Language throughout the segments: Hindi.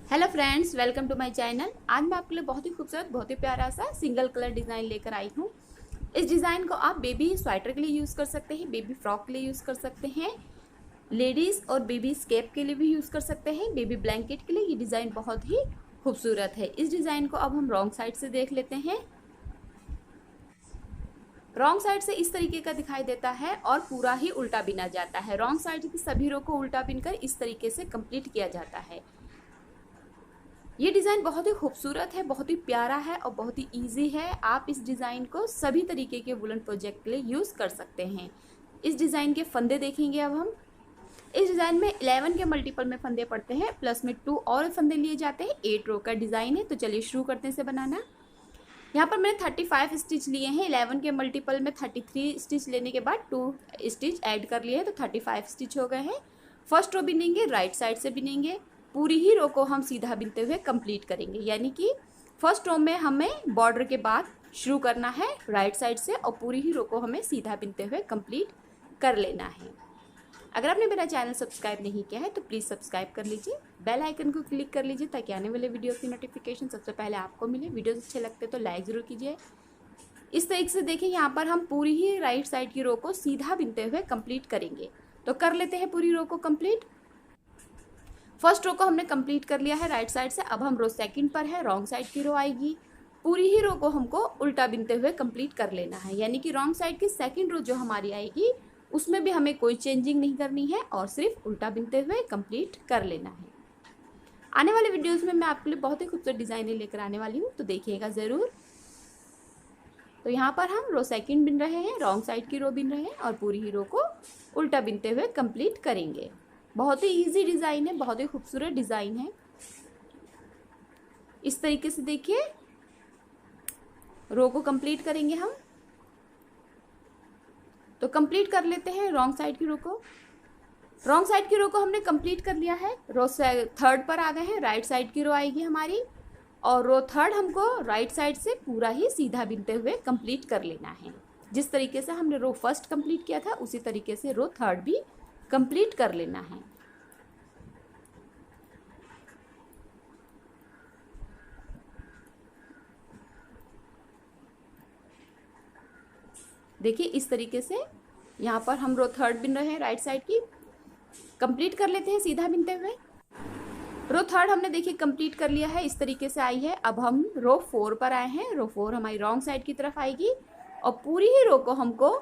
Hello friends, welcome to my channel. आज मैं आपके लिए बहुत ही खूबसूरत, बहुत ही प्यारा सा सिंगल कलर डिज़ाइन लेकर आई हूँ। इस डिज़ाइन को आप बेबी स्वेटर के लिए यूज़ कर सकते हैं, बेबी फ्रॉक के लिए यूज़ कर सकते हैं, लेडीज़ और बेबी स्केप के लिए भी यूज़ कर सकते हैं, बेबी ब्लैंकेट के लिए। ये डिज़ाइन बहुत ही खूबसूरत है। इस डिज़ाइन को अब हम रॉन्ग साइड से देख लेते हैं। रॉन्ग साइड से इस तरीके का दिखाई देता है और पूरा ही उल्टा बिना जाता है। रॉन्ग साइड की सभी रो को उल्टा बिनकर इस तरीके से कंप्लीट किया जाता है। ये डिज़ाइन बहुत ही खूबसूरत है, बहुत ही प्यारा है और बहुत ही इजी है। आप इस डिज़ाइन को सभी तरीके के वुलन प्रोजेक्ट के लिए यूज़ कर सकते हैं। इस डिज़ाइन के फंदे देखेंगे अब हम। इस डिज़ाइन में 11 के मल्टीपल में फंदे पड़ते हैं, प्लस में 2 और फंदे लिए जाते हैं। 8 रो का डिज़ाइन है, तो चलिए शुरू करते हैं इसे बनाना। यहाँ पर मैंने 35 स्टिच लिए हैं। 11 के मल्टीपल में 33 स्टिच लेने के बाद 2 स्टिच ऐड कर लिए हैं, तो 35 स्टिच हो गए हैं। फर्स्ट रो बिनेंगे, राइट साइड से बिनेंगे। पूरी ही रो को हम सीधा बिनते हुए कंप्लीट करेंगे, यानी कि फर्स्ट रो में हमें बॉर्डर के बाद शुरू करना है राइट साइड से और पूरी ही रो को हमें सीधा बिनते हुए कंप्लीट कर लेना है। अगर आपने मेरा चैनल सब्सक्राइब नहीं किया है तो प्लीज़ सब्सक्राइब कर लीजिए, बेल आइकन को क्लिक कर लीजिए ताकि आने वाले वीडियो की नोटिफिकेशन सबसे पहले आपको मिले। वीडियोस अच्छे लगते तो लाइक ज़रूर कीजिए। इस तरीके से देखिए, यहाँ पर हम पूरी ही राइट साइड की रो को सीधा बिनते हुए कंप्लीट करेंगे। तो कर लेते हैं पूरी रो को कंप्लीट। फर्स्ट रो को हमने कंप्लीट कर लिया है राइट साइड से। अब हम रो सेकंड पर है, रॉन्ग साइड की रो आएगी। पूरी ही रो को हमको उल्टा बिनते हुए कंप्लीट कर लेना है, यानी कि रॉन्ग साइड की सेकंड रो जो हमारी आएगी उसमें भी हमें कोई चेंजिंग नहीं करनी है और सिर्फ उल्टा बिनते हुए कंप्लीट कर लेना है। आने वाले वीडियोस में मैं आपके लिए बहुत ही खूबसूरत डिज़ाइनें लेकर आने वाली हूँ, तो देखिएगा ज़रूर। तो यहाँ पर हम रो सेकंड बिन रहे हैं, रॉन्ग साइड की रो बिन रहे हैं और पूरी ही रो को उल्टा बिनते हुए कंप्लीट करेंगे। बहुत ही इजी डिज़ाइन है, बहुत ही खूबसूरत डिज़ाइन है। इस तरीके से देखिए रो को कंप्लीट करेंगे हम। तो कंप्लीट कर लेते हैं रॉन्ग साइड की रो को। रॉन्ग साइड की रो को हमने कंप्लीट कर लिया है। रो थर्ड पर आ गए हैं, राइट साइड की रो आएगी हमारी और रो थर्ड हमको राइट साइड से पूरा ही सीधा बिनते हुए कंप्लीट कर लेना है। जिस तरीके से हमने रो फर्स्ट कंप्लीट किया था उसी तरीके से रो थर्ड भी कंप्लीट कर लेना है। देखिए इस तरीके से यहाँ पर हम रो थर्ड बिन रहे हैं राइट साइड की, कंप्लीट कर लेते हैं सीधा बिनते हुए। रो थर्ड हमने देखिए कंप्लीट कर लिया है, इस तरीके से आई है। अब हम रो 4 पर आए हैं। रो 4 हमारी रॉन्ग साइड की तरफ आएगी और पूरी ही रो को हमको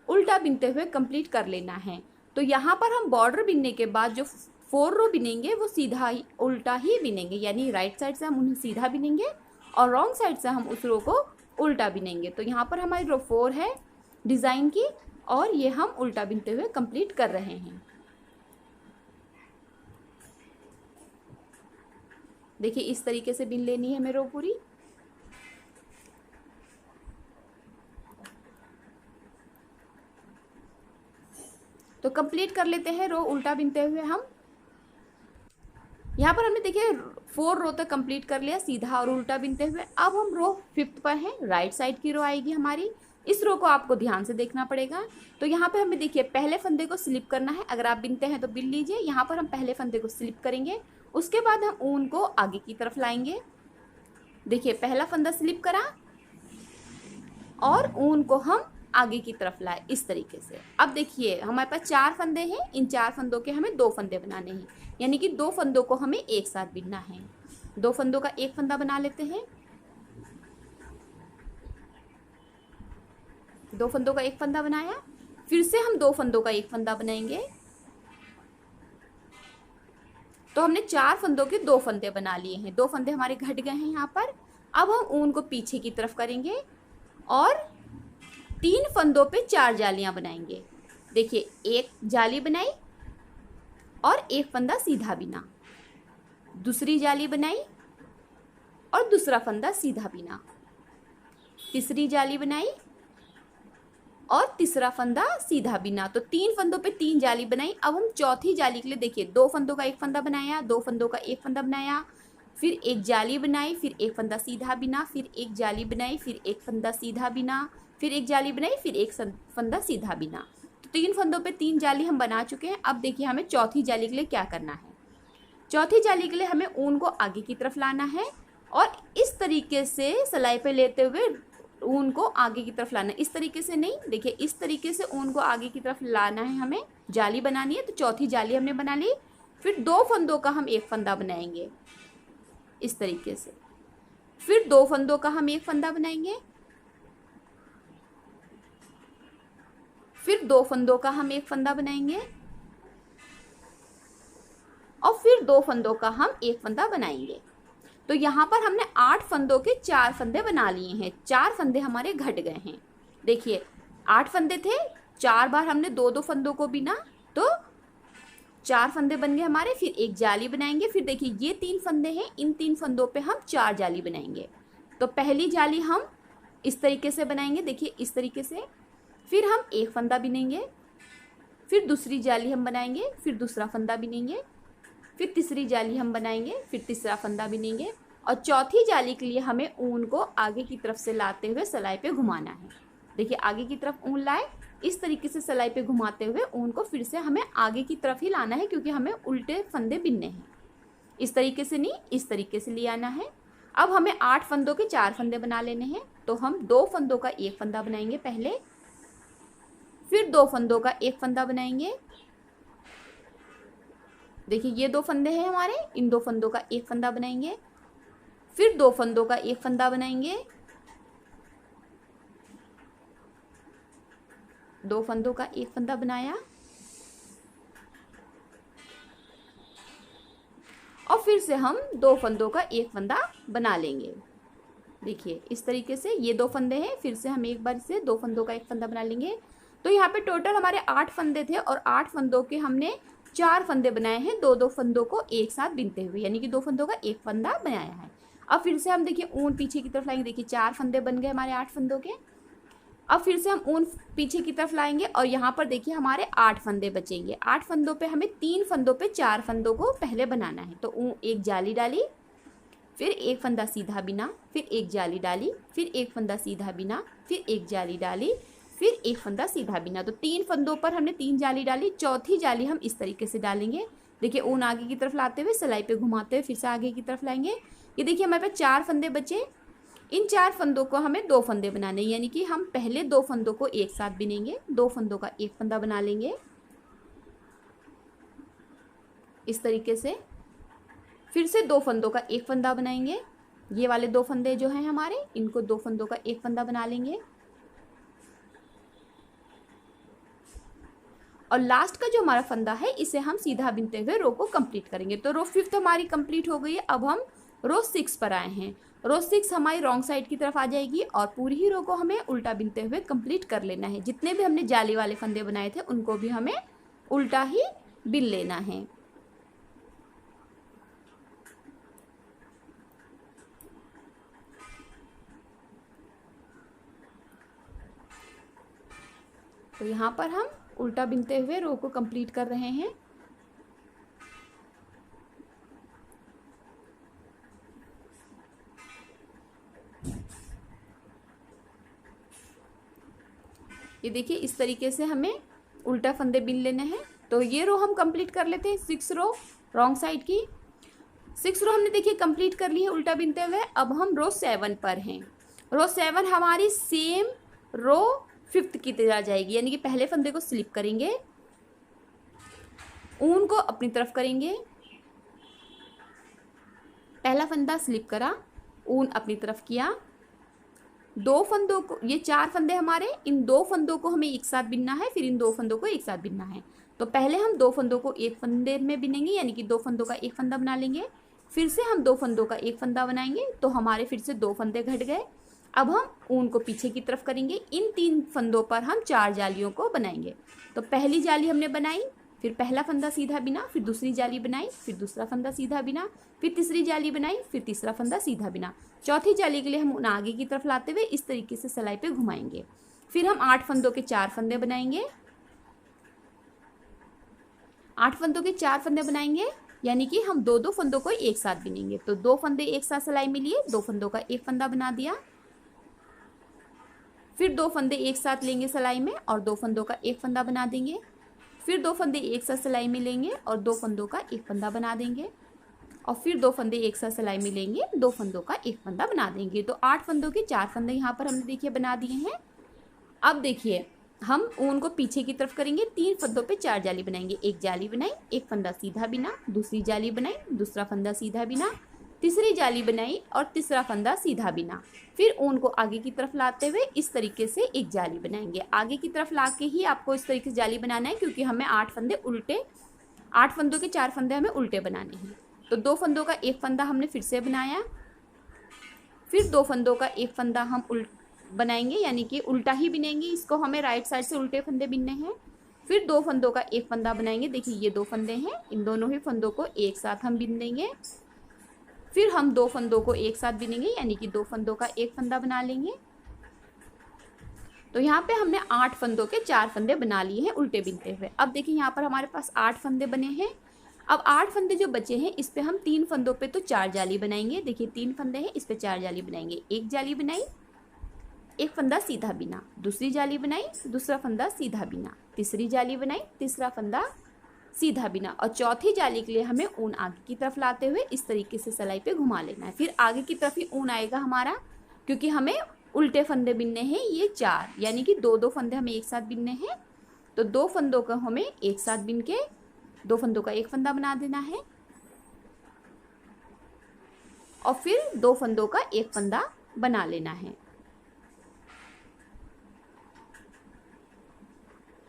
उल्टा बिनते हुए कंप्लीट कर लेना है। तो यहाँ पर हम बॉर्डर बिनने के बाद जो 4 रो बिनेंगे वो सीधा ही उल्टा ही बिनेंगे, यानी राइट साइड से हम उन्हें सीधा बिनेंगे और रॉन्ग साइड से हम उस रो को उल्टा बिनेंगे। तो यहाँ पर हमारी रो 4 है डिज़ाइन की और ये हम उल्टा बिनते हुए कंप्लीट कर रहे हैं। देखिए इस तरीके से बिन लेनी है हमें रो पूरी। तो कंप्लीट कर लेते हैं रो उल्टा बिनते हुए हम। यहाँ पर हमने देखिए 4 रो तक कंप्लीट कर लिया सीधा और उल्टा बिनते हुए। अब हम रो 5th पर हैं, राइट साइड की रो आएगी हमारी। इस रो को आपको ध्यान से देखना पड़ेगा। तो यहाँ पे हमें देखिए पहले फंदे को स्लिप करना है। अगर आप बिनते हैं तो बिन लीजिए। यहाँ पर हम पहले फंदे को स्लिप करेंगे, उसके बाद हम ऊन को आगे की तरफ लाएंगे। देखिए पहला फंदा स्लिप करा और ऊन को हम आगे की तरफ लाए इस तरीके से। अब देखिए हमारे पास 4 फंदे हैं, इन 4 फंदों के हमें 2 फंदे बनाने हैं, यानी कि 2 फंदों को हमें एक साथ बिनना है। 2 फंदों का एक फंदा बना लेते हैं। 2 फंदों का एक फंदा बनाया, फिर से हम 2 फंदों का एक फंदा बनाएंगे। तो हमने 4 फंदों के 2 फंदे बना लिए हैं। 2 फंदे हमारे घट गए हैं यहाँ पर। अब हम ऊन को पीछे की तरफ करेंगे और 3 फंदों पे 4 जालियां बनाएंगे। देखिए एक जाली बनाई और एक फंदा सीधा बिना, दूसरी जाली बनाई और दूसरा फंदा सीधा बिना, तीसरी जाली बनाई और तीसरा फंदा सीधा बिना। तो 3 फंदों पे 3 जाली बनाई। अब हम चौथी जाली के लिए देखिए 2 फंदों का एक फंदा बनाया, 2 फंदों का एक फंदा बनाया, फिर एक जाली बनाई, फिर एक फंदा सीधा बिना, फिर एक जाली बनाई, फिर एक फंदा सीधा बिना, फिर एक जाली बनाई, फिर एक फंदा सीधा बिना। तो 3 फंदों पे 3 जाली हम बना चुके हैं। अब देखिए हमें चौथी जाली के लिए क्या करना है। चौथी जाली के लिए हमें ऊन को आगे की तरफ लाना है और इस तरीके से सिलाई पे लेते हुए ऊन को आगे की तरफ लाना है। इस तरीके से नहीं, देखिए इस तरीके से ऊन को आगे की तरफ लाना है, हमें जाली बनानी है। तो चौथी जाली हमने बना ली। फिर 2 फंदों का हम एक फंदा बनाएंगे इस तरीके से। फिर 2 फंदों का हम एक फंदा बनाएंगे। फिर 2 फंदों का हम एक फंदा बनाएंगे और फिर 2 फंदों का हम एक फंदा बनाएंगे। तो यहाँ पर हमने 8 फंदों के 4 फंदे बना लिए हैं। 4 फंदे हमारे घट गए हैं। देखिए 8 फंदे थे, 4 बार हमने 2-2 फंदों को बिना, तो 4 फंदे बन गए हमारे। फिर एक जाली बनाएंगे। फिर देखिए ये 3 फंदे हैं, इन 3 फंदों पे हम 4 जाली बनाएंगे। तो पहली जाली हम इस तरीके से बनाएंगे, देखिए इस तरीके से। फिर हम एक फंदा बिनेंगे। फिर दूसरी जाली हम बनाएंगे। फिर दूसरा फंदा बिनेंगे। फिर तीसरी जाली हम बनाएंगे। फिर तीसरा फंदा बिनेंगे। और चौथी जाली के लिए हमें ऊन को आगे की तरफ से लाते हुए सिलाई पे घुमाना है। देखिए आगे की तरफ ऊन लाए, इस तरीके से सिलाई पे घुमाते हुए ऊन को फिर से हमें आगे की तरफ ही लाना है, क्योंकि हमें उल्टे फंदे बिनने हैं। इस तरीके से नहीं, इस तरीके से ले आना है। अब हमें 8 फंदों के 4 फंदे बना लेने हैं। तो हम 2 फंदों का एक फंदा बनाएंगे पहले। फिर 2 फंदों का एक फंदा बनाएंगे। देखिए ये 2 फंदे हैं हमारे, इन 2 फंदों का एक फंदा बनाएंगे। फिर 2 फंदों का एक फंदा बनाएंगे। 2 फंदों का एक फंदा बनाया और फिर से हम 2 फंदों का एक फंदा बना लेंगे। देखिए इस तरीके से ये 2 फंदे हैं, फिर से हम एक बार से 2 फंदों का एक फंदा बना लेंगे। तो यहाँ पे टोटल हमारे 8 फंदे थे और 8 फंदों के हमने 4 फंदे बनाए हैं 2-2 फंदों को एक साथ बिनते हुए, यानी कि 2 फंदों का एक फंदा बनाया है। अब फिर से हम देखिए ऊन पीछे की तरफ लाएंगे। देखिए 4 फंदे बन गए हमारे 8 फंदों के। अब फिर से हम ऊन पीछे की तरफ लाएंगे और यहाँ पर देखिए हमारे 8 फंदे बचेंगे। 8 फंदों पे हमें 3 फंदों पे 4 फंदों को पहले बनाना है। तो एक जाली डाली, फिर एक फंदा सीधा बिना, फिर एक जाली डाली, फिर एक फंदा सीधा बिना, फिर एक जाली डाली, फिर एक फंदा सीधा बिना। तो 3 फंदों पर हमने 3 जाली डाली। चौथी जाली हम इस तरीके से डालेंगे। देखिए ऊन आगे की तरफ लाते हुए सिलाई पे घुमाते हुए फिर से आगे की तरफ लाएंगे। ये देखिए हमारे पास 4 फंदे बचे। इन 4 फंदों को हमें 2 फंदे बनाने, यानी कि हम पहले 2 फंदों को एक साथ बिनेंगे। 2 फंदों का एक फंदा बना लेंगे इस तरीके से। फिर से 2 फंदों का एक फंदा बनाएंगे। ये वाले 2 फंदे जो हैं हमारे, इनको 2 फंदों का एक फंदा बना लेंगे। और लास्ट का जो हमारा फंदा है इसे हम सीधा बिनते हुए रो को कंप्लीट करेंगे। तो रो 5 हमारी कंप्लीट हो गई है। अब हम रो 6 पर आए हैं। रो 6 हमारी रॉन्ग साइड की तरफ आ जाएगी और पूरी ही रो को हमें उल्टा बिनते हुए कंप्लीट कर लेना है। जितने भी हमने जाली वाले फंदे बनाए थे उनको भी हमें उल्टा ही बिन लेना है। तो यहाँ पर हम उल्टा बिनते हुए रो को कंप्लीट कर रहे हैं। ये देखिए इस तरीके से हमें उल्टा फंदे बिन लेने हैं। तो ये रो हम कंप्लीट कर लेते हैं, 6 रो रॉन्ग साइड की। 6 रो हमने देखिए कंप्लीट कर ली है उल्टा बिनते हुए। अब हम रो 7 पर हैं। रो 7 हमारी सेम रो 5th की तरह जाएगी, यानी कि पहले फंदे को स्लिप करेंगे, ऊन को अपनी तरफ करेंगे, पहला फंदा स्लिप करा, ऊन अपनी तरफ किया, 2 फंदों को, ये 4 फंदे हमारे, इन 2 फंदों को हमें एक साथ बिनना है, फिर इन 2 फंदों को एक साथ बिनना है। तो पहले हम 2 फंदों को एक फंदे में बिनेंगे, यानी कि 2 फंदों का एक फंदा बना लेंगे। फिर से हम 2 फंदों का एक फंदा बनाएंगे, तो हमारे फिर से 2 फंदे घट गए। अब हम ऊन को पीछे की तरफ करेंगे। इन 3 फंदों पर हम 4 जालियों को बनाएंगे। तो पहली जाली हमने बनाई, फिर पहला फंदा सीधा बिना, फिर दूसरी जाली बनाई, फिर दूसरा फंदा सीधा बिना, फिर तीसरी जाली बनाई, फिर तीसरा फंदा सीधा बिना। चौथी जाली के लिए हम ऊन आगे की तरफ लाते हुए इस तरीके से सिलाई पे घुमाएंगे। फिर हम 8 फंदों के 4 फंदे बनाएंगे। 8 फंदों के 4 फंदे बनाएंगे, यानी कि हम 2-2 फंदों को एक साथ बिनेंगे। तो 2 फंदे एक साथ सिलाई में लिए, 2 फंदों का एक फंदा बना दिया। फिर 2 फंदे एक साथ लेंगे सिलाई में और 2 फंदों का एक फंदा बना देंगे। फिर 2 फंदे एक साथ सिलाई में लेंगे और 2 फंदों का एक फंदा बना देंगे। और फिर 2 फंदे एक साथ सिलाई में लेंगे, 2 फंदों का एक फंदा बना देंगे। तो 8 फंदों के 4 फंदे यहाँ पर हमने देखिए बना दिए हैं। अब देखिए हम ऊन को पीछे की तरफ करेंगे, 3 फंदों पे 4 जाली बनाएंगे। एक जाली बनाई, एक फंदा सीधा बिना, दूसरी जाली बनाई, दूसरा फंदा सीधा बिना, तीसरी जाली बनाई और तीसरा फंदा सीधा बिना। फिर ऊन को आगे की तरफ लाते हुए इस तरीके से एक जाली बनाएंगे। आगे की तरफ ला के ही आपको इस तरीके से जाली बनाना है, क्योंकि हमें 8 फंदों के 4 फंदे हमें उल्टे बनाने हैं। तो 2 फंदों का एक फंदा हमने फिर से बनाया, फिर 2 फंदों का एक फंदा हम बनाएंगे, यानी कि उल्टा ही बिनेंगे। इसको हमें राइट साइड से उल्टे फंदे बिनने हैं। फिर 2 फंदों का एक फंदा बनाएंगे। देखिए ये 2 फंदे हैं, इन दोनों ही फंदों को एक साथ हम बिन देंगे। फिर हम 2 फंदों को एक साथ बिनेंगे, यानी कि 2 फंदों का एक फंदा बना लेंगे। तो यहाँ पे हमने 8 फंदों के 4 फंदे बना लिए हैं उल्टे बिनते हुए। अब देखिए यहाँ पर हमारे पास 8 फंदे बने हैं। अब 8 फंदे जो बचे हैं इस पे हम 3 फंदों पे तो 4 जाली बनाएंगे। देखिए 3 फंदे हैं, इस पे 4 जाली बनाएंगे। एक जाली बनाई, एक फंदा सीधा बिना, दूसरी जाली बनाई, दूसरा फंदा सीधा बिना, तीसरी जाली बनाई, तीसरा फंदा सीधा बिना, और चौथी जाली के लिए हमें ऊन आगे की तरफ लाते हुए इस तरीके से सिलाई पे घुमा लेना है। फिर आगे की तरफ ही ऊन आएगा हमारा, क्योंकि हमें उल्टे फंदे बिनने हैं ये 4, यानी कि 2-2 फंदे हमें एक साथ बिनने हैं। तो 2 फंदों का हमें एक साथ बिन के 2 फंदों का एक फंदा बना देना है, और फिर 2 फंदों का एक फंदा बना लेना है।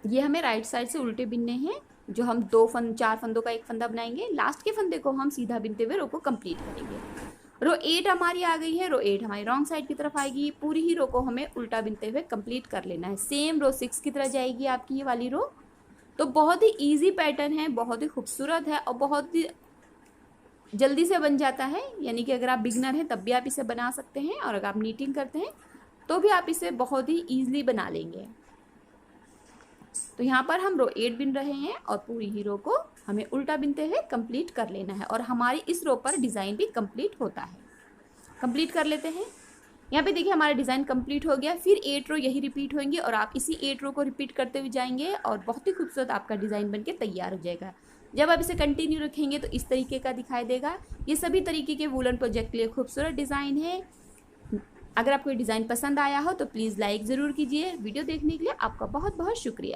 ये हमें राइट साइड से उल्टे बिनने हैं, जो हम 4 फंदों का एक फंदा बनाएंगे। लास्ट के फंदे को हम सीधा बिनते हुए रो को कंप्लीट करेंगे। रो 8 हमारी आ गई है। रो 8 हमारी रॉन्ग साइड की तरफ आएगी। पूरी ही रो को हमें उल्टा बिनते हुए कंप्लीट कर लेना है। सेम रो 6 की तरह जाएगी आपकी ये वाली रो। तो बहुत ही ईजी पैटर्न है, बहुत ही खूबसूरत है और बहुत ही जल्दी से बन जाता है। यानी कि अगर आप बिगनर हैं तब भी आप इसे बना सकते हैं, और अगर आप नीटिंग करते हैं तो भी आप इसे बहुत ही ईजिली बना लेंगे। तो यहाँ पर हम रो 8 बिन रहे हैं और पूरी ही रो को हमें उल्टा बिनते हुए कंप्लीट कर लेना है, और हमारी इस रो पर डिज़ाइन भी कंप्लीट होता है। कंप्लीट कर लेते हैं। यहाँ पे देखिए हमारा डिज़ाइन कंप्लीट हो गया। फिर 8 रो यही रिपीट होंगी और आप इसी 8 रो को रिपीट करते हुए जाएंगे और बहुत ही खूबसूरत आपका डिज़ाइन बनके तैयार हो जाएगा। जब आप इसे कंटिन्यू रखेंगे तो इस तरीके का दिखाई देगा। ये सभी तरीके के वूलन प्रोजेक्ट के लिए खूबसूरत डिज़ाइन है। अगर आपको ये डिज़ाइन पसंद आया हो तो प्लीज़ लाइक ज़रूर कीजिए। वीडियो देखने के लिए आपका बहुत बहुत शुक्रिया।